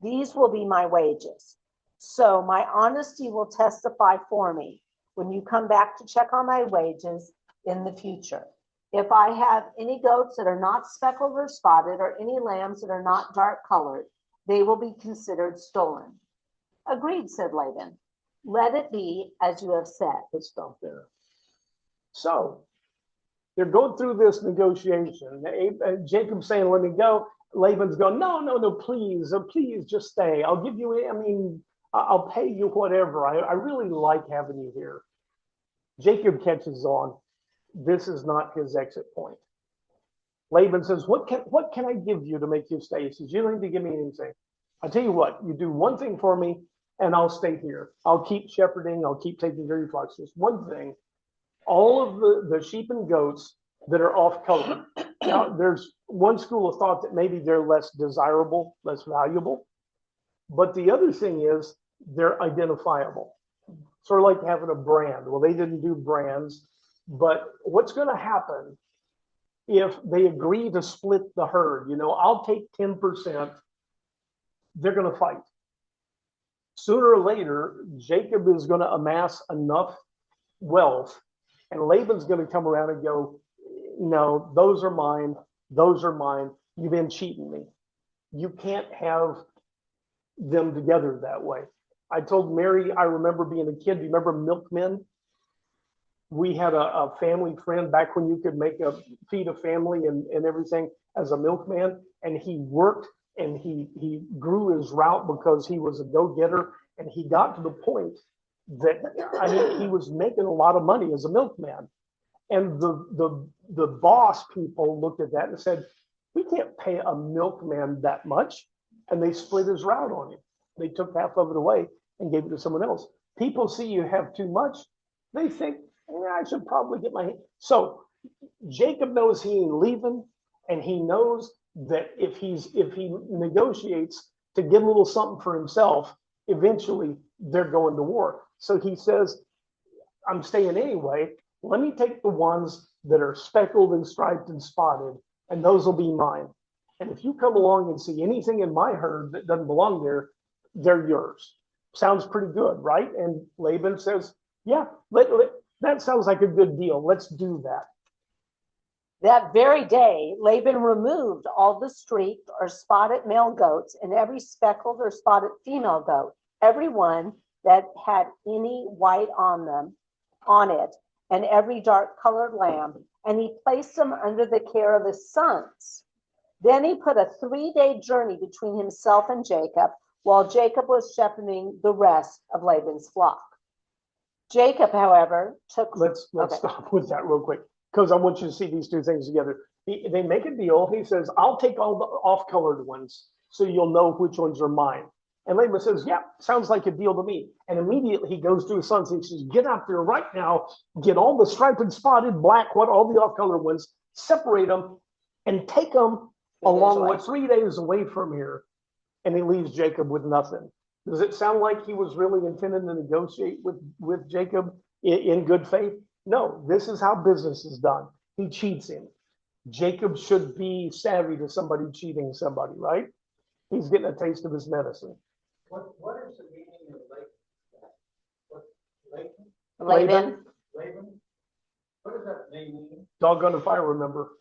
These will be my wages. So my honesty will testify for me when you come back to check on my wages in the future. If I have any goats that are not speckled or spotted, or any lambs that are not dark colored, they will be considered stolen. Agreed, said Laban. Let it be as you have said. Let's stop there. So they're going through this negotiation. Jacob's saying, let me go. Laban's going, no, please just stay. I'll give you, I'll pay you whatever. I really like having you here. Jacob catches on. This is not his exit point. Laban says, what can I give you to make you stay? He says, you don't need to give me anything. I'll tell you what, you do one thing for me and I'll stay here. I'll keep shepherding. I'll keep taking care of your flocks. Just one thing. All of the sheep and goats that are off color. Now, there's one school of thought that maybe they're less desirable, less valuable. But the other thing is they're identifiable. Sort of like having a brand. Well, they didn't do brands, but what's going to happen if they agree to split the herd? I'll take 10%. They're going to fight. Sooner or later, Jacob is going to amass enough wealth, and Laban's going to come around and go, no, those are mine. Those are mine. You've been cheating me. You can't have them together that way. I told Mary, I remember being a kid. Do you remember milkmen? We had a family friend back when you could feed a family and everything as a milkman. And he worked and he grew his route because he was a go-getter. And he got to the point that, he was making a lot of money as a milkman. And the boss people looked at that and said, we can't pay a milkman that much. And they split his route on him. They took half of it away and gave it to someone else. People see you have too much. They think, I should probably get my hand. So Jacob knows he ain't leaving, and he knows that if he negotiates to get a little something for himself, eventually they're going to war. So he says, I'm staying anyway. Let me take the ones that are speckled and striped and spotted, and those will be mine. And if you come along and see anything in my herd that doesn't belong there, they're yours. Sounds pretty good, right? And Laban says, yeah, that sounds like a good deal. Let's do that. That very day, Laban removed all the streaked or spotted male goats and every speckled or spotted female goat, every one that had any white on it, and every dark colored lamb, and he placed them under the care of his sons. Then he put a 3-day journey between himself and Jacob, while Jacob was shepherding the rest of Laban's flock. Jacob, however, took... Let's stop with that real quick, because I want you to see these two things together. They make a deal. He says, I'll take all the off-colored ones so you'll know which ones are mine. And Laban says, yeah, sounds like a deal to me. And immediately he goes to his sons and he says, get out there right now, get all the striped and spotted, black, all the off-colored ones, separate them, and take them along with 3 days away from here. and he leaves Jacob with nothing. Does it sound like he was really intending to negotiate with Jacob in good faith? No, this is how business is done. He cheats him. Jacob should be savvy to somebody cheating somebody, right? He's getting a taste of his medicine. What is the meaning of Laban? What, Laban? Laban. Laban? What does that name mean? Doggone if I remember.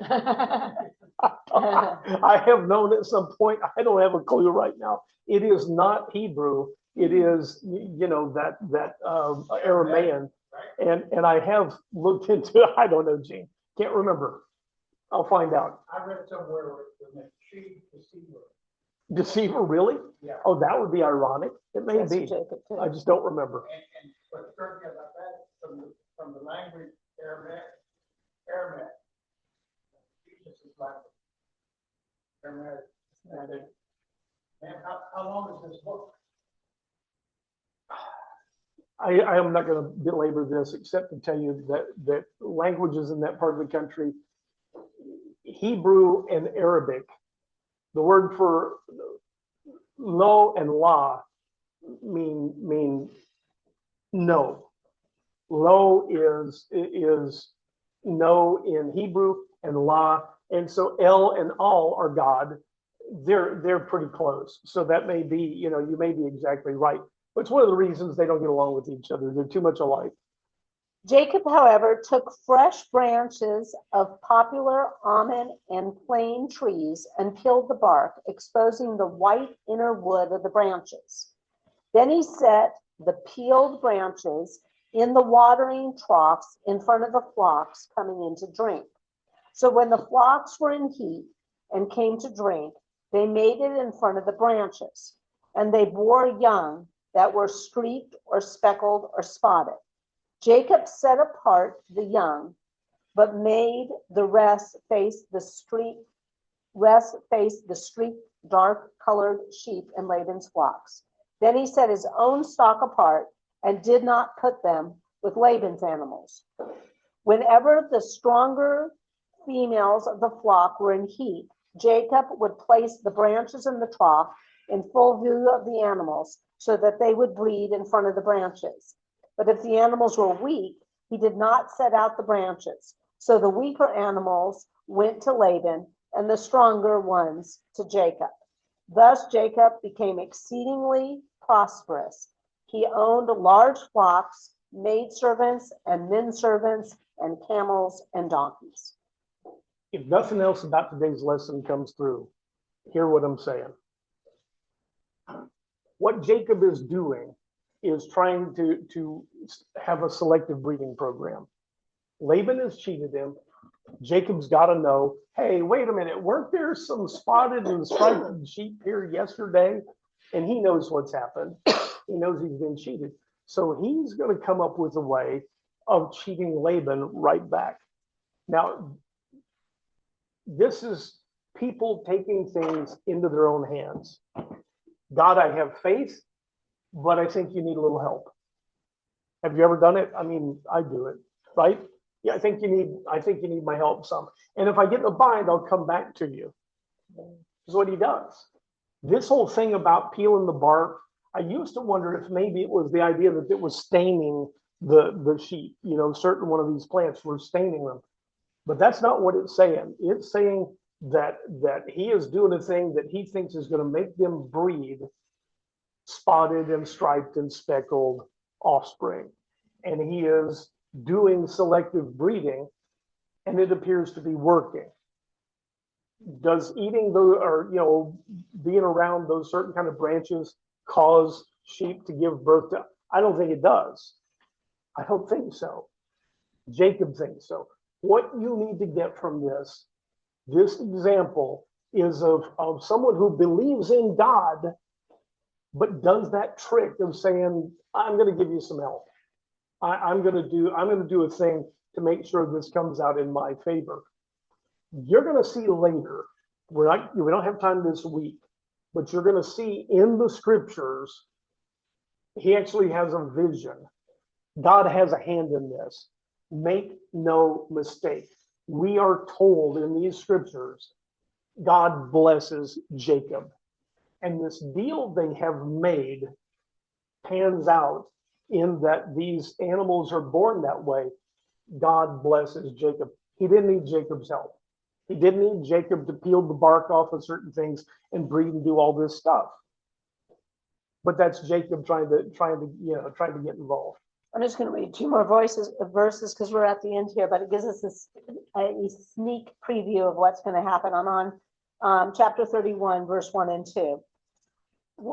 I have known at some point, I don't have a clue right now. It is not Hebrew. It is, that Aramaean. And I have looked into it. I don't know, Gene. Can't remember. I'll find out. I read somewhere where it meant she deceiver. Deceiver, really? Yeah. Oh, that would be ironic. It may That's be. Jacob too. I just don't remember. And what struck me about that, from the language Aramaic, Jesus is language. Aramaic. And how long is this book? I am not going to belabor this except to tell you that languages in that part of the country, Hebrew and Arabic, the word for lo and la mean no. Lo is no in Hebrew and la, and so El and Al are God. They're pretty close. So that may be, you may be exactly right. But it's one of the reasons they don't get along with each other. They're too much alike. Jacob, however, took fresh branches of poplar, almond, and plane trees and peeled the bark, exposing the white inner wood of the branches. Then he set the peeled branches in the watering troughs in front of the flocks coming in to drink. So when the flocks were in heat and came to drink, they made it in front of the branches, and they bore young that were streaked or speckled or spotted. Jacob set apart the young, but made the rest face the streaked, dark colored sheep in Laban's flocks. Then he set his own stock apart and did not put them with Laban's animals. Whenever the stronger females of the flock were in heat, Jacob would place the branches in the trough in full view of the animals so that they would breed in front of the branches. But if the animals were weak, he did not set out the branches. So the weaker animals went to Laban and the stronger ones to Jacob. Thus Jacob became exceedingly prosperous. He owned large flocks, maidservants and men servants, and camels and donkeys. If nothing else about today's lesson comes through, hear what I'm saying. What Jacob is doing is trying to have a selective breeding program. Laban has cheated him. Jacob's got to know, hey, wait a minute, weren't there some spotted and striped sheep here yesterday? And he knows what's happened. He knows he's been cheated. So he's going to come up with a way of cheating Laban right back. Now, this is people taking things into their own hands. God, I have faith, but I think you need a little help. Have you ever done it? I mean, I do it, right? Yeah, I think you need my help some. And if I get in a bind, I'll come back to you. That's what he does. This whole thing about peeling the bark, I used to wonder if maybe it was the idea that it was staining the sheep, certain one of these plants were staining them. But that's not what it's saying. It's saying that he is doing a thing that he thinks is going to make them breed spotted and striped and speckled offspring. And he is doing selective breeding, and it appears to be working. Does eating those, or being around those certain kind of branches cause sheep to give birth to? I don't think it does. I don't think so. Jacob thinks so. What you need to get from this example is of someone who believes in God, but does that trick of saying, I'm going to give you some help. I'm going to do a thing to make sure this comes out in my favor. You're going to see later. We don't have time this week, but you're going to see in the scriptures, he actually has a vision. God has a hand in this. Make no mistake. We are told in these scriptures, God blesses Jacob. And this deal they have made pans out in that these animals are born that way. God blesses Jacob. He didn't need Jacob's help. He didn't need Jacob to peel the bark off of certain things and breed and do all this stuff. But that's Jacob trying to get involved. I'm just going to read two more verses because we're at the end here, but it gives us a sneak preview of what's going to happen. I'm on chapter 31, verse 1 and 2.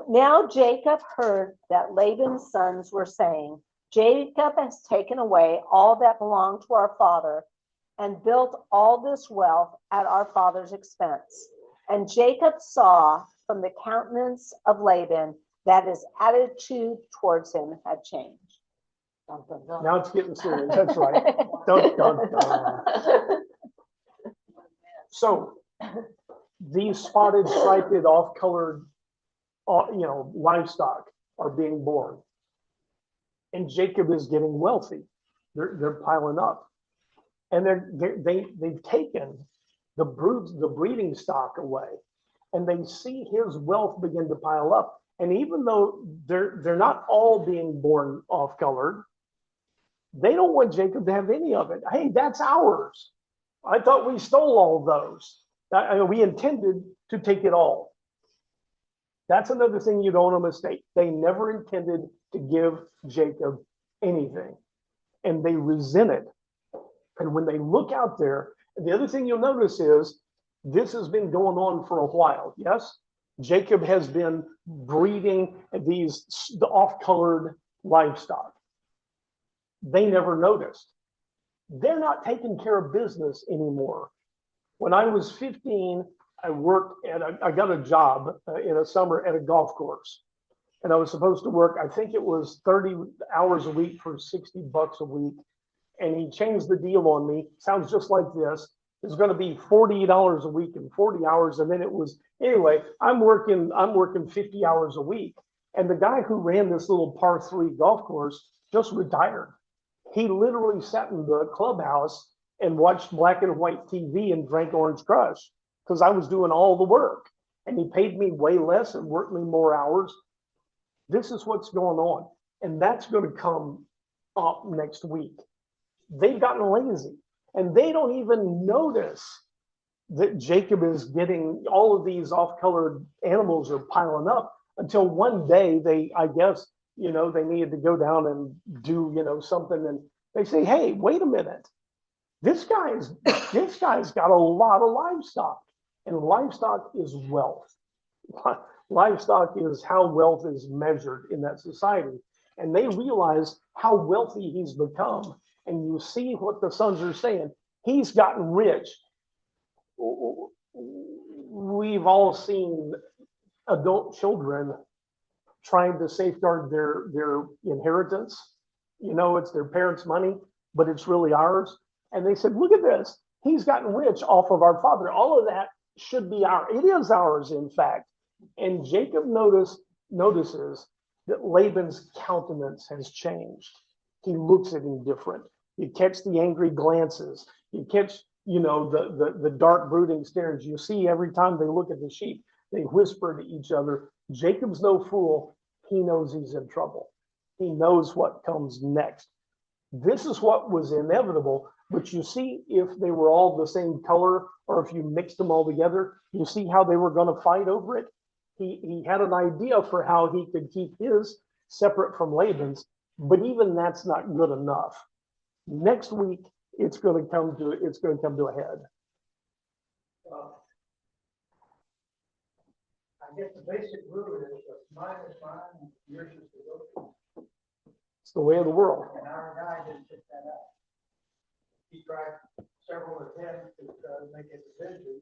Now Jacob heard that Laban's sons were saying, Jacob has taken away all that belonged to our father and built all this wealth at our father's expense. And Jacob saw from the countenance of Laban that his attitude towards him had changed. Dun, dun, dun. Now it's getting serious. That's right. Dun, dun, dun. So these spotted, striped, off-colored, livestock are being born, and Jacob is getting wealthy. They're piling up, and they've taken the breeding stock away, and they see his wealth begin to pile up. And even though they're not all being born off-colored, they don't want Jacob to have any of it. Hey, that's ours. I thought we stole all those. We intended to take it all. That's another thing you don't want to mistake. They never intended to give Jacob anything, and they resent it. And when they look out there, the other thing you'll notice is this has been going on for a while. Yes, Jacob has been breeding the off-colored livestock. They never noticed. They're not taking care of business anymore. When I was 15, I got a job in a summer at a golf course. And I was supposed to work, I think it was 30 hours a week for $60 a week. And he changed the deal on me. Sounds just like this. It's going to be $48 a week and 40 hours. And then it was, anyway, I'm working 50 hours a week. And the guy who ran this little par 3 golf course just retired. He literally sat in the clubhouse and watched black and white TV and drank Orange Crush because I was doing all the work. And he paid me way less and worked me more hours. This is what's going on. And that's going to come up next week. They've gotten lazy. And they don't even notice that Jacob is getting all of these off-colored animals are piling up until one day I guess, they needed to go down and do, something. And they say, hey, wait a minute. This guy's got a lot of livestock, and livestock is wealth. Livestock is how wealth is measured in that society. And they realize how wealthy he's become. And you see what the sons are saying. He's gotten rich. We've all seen adult children trying to safeguard their inheritance. It's their parents' money, but it's really ours. And they said, look at this. He's gotten rich off of our father. All of that should be ours. It is ours, in fact. And Jacob notices that Laban's countenance has changed. He looks at him different. You catch the angry glances. You catch, the dark brooding stares. You see every time they look at the sheep, they whisper to each other. Jacob's no fool. He knows he's in trouble. He knows what comes next. This is what was inevitable. But you see, if they were all the same color, or if you mixed them all together, you see how they were going to fight over it. He had an idea for how he could keep his separate from Laban's, but even that's not good enough. Next week, it's going to come to a head. I guess the basic rule is what's mine is mine and yours is yours. It's the way of the world. And our guy didn't pick that up. He tried several attempts to make it division,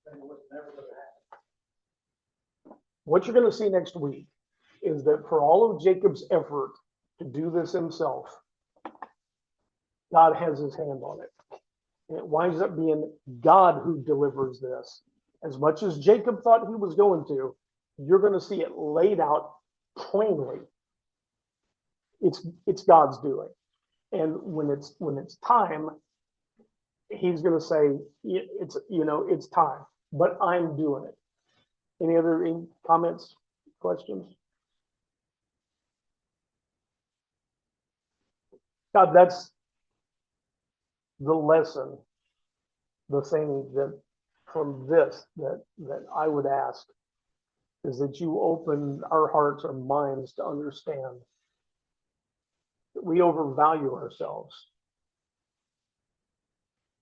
and it was never going to happen. What you're going to see next week is that for all of Jacob's effort to do this himself, God has his hand on it. And it winds up being God who delivers this. As much as Jacob thought he was going to, you're going to see it laid out plainly. It's God's doing. And when it's time, he's going to say, it's time, but I'm doing it. Any other comments, questions? God, that's the lesson, the thing that from this that I would ask is that you open our hearts, our minds to understand that we overvalue ourselves,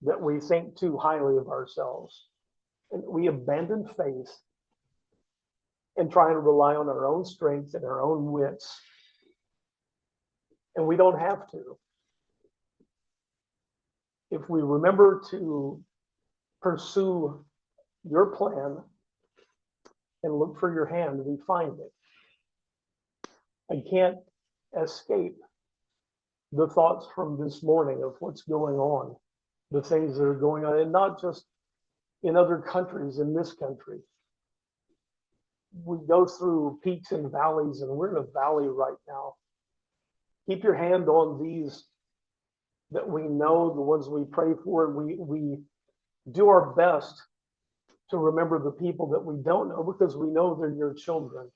that we think too highly of ourselves, and we abandon faith and try to rely on our own strength and our own wits. And we don't have to. If we remember to pursue your plan and look for your hand, we find it. I can't escape the thoughts from this morning of what's going on, the things that are going on, and not just in other countries, in this country. We go through peaks and valleys, and we're in a valley right now. Keep your hand on these that we know, the ones we pray for, and we do our best to remember the people that we don't know because we know they're your children.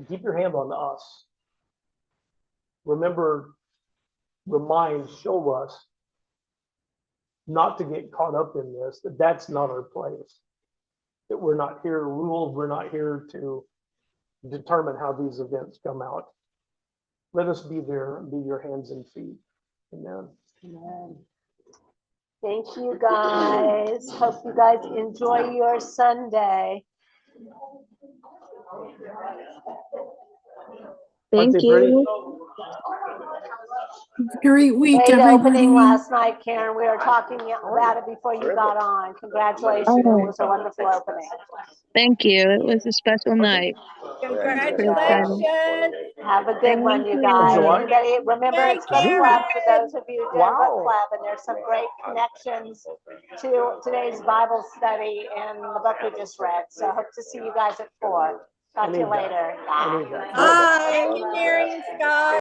Keep your hand on us. Remember, remind, show us not to get caught up in this, that that's not our place, that we're not here to rule, we're not here to determine how these events come out. Let us be there and be your hands and feet. Amen. Amen. Thank you, guys. Hope you guys enjoy your Sunday. Thank Aren't they pretty? you. Great week, Great everybody. opening last night, Karen. We were talking about it before you got on. Congratulations. It Oh, was a wonderful opening. thank you. It was a special night. Congratulations. Have a good one, Thank you you. guys. Enjoy. Everybody, remember Yay, it's book Karen. club for those of you doing Wow. book club, and there's some great connections to today's Bible study and the book we just read. So I hope to see you guys at 4. Talk to you I need that. later. I need that. Hi, Mary and Scott.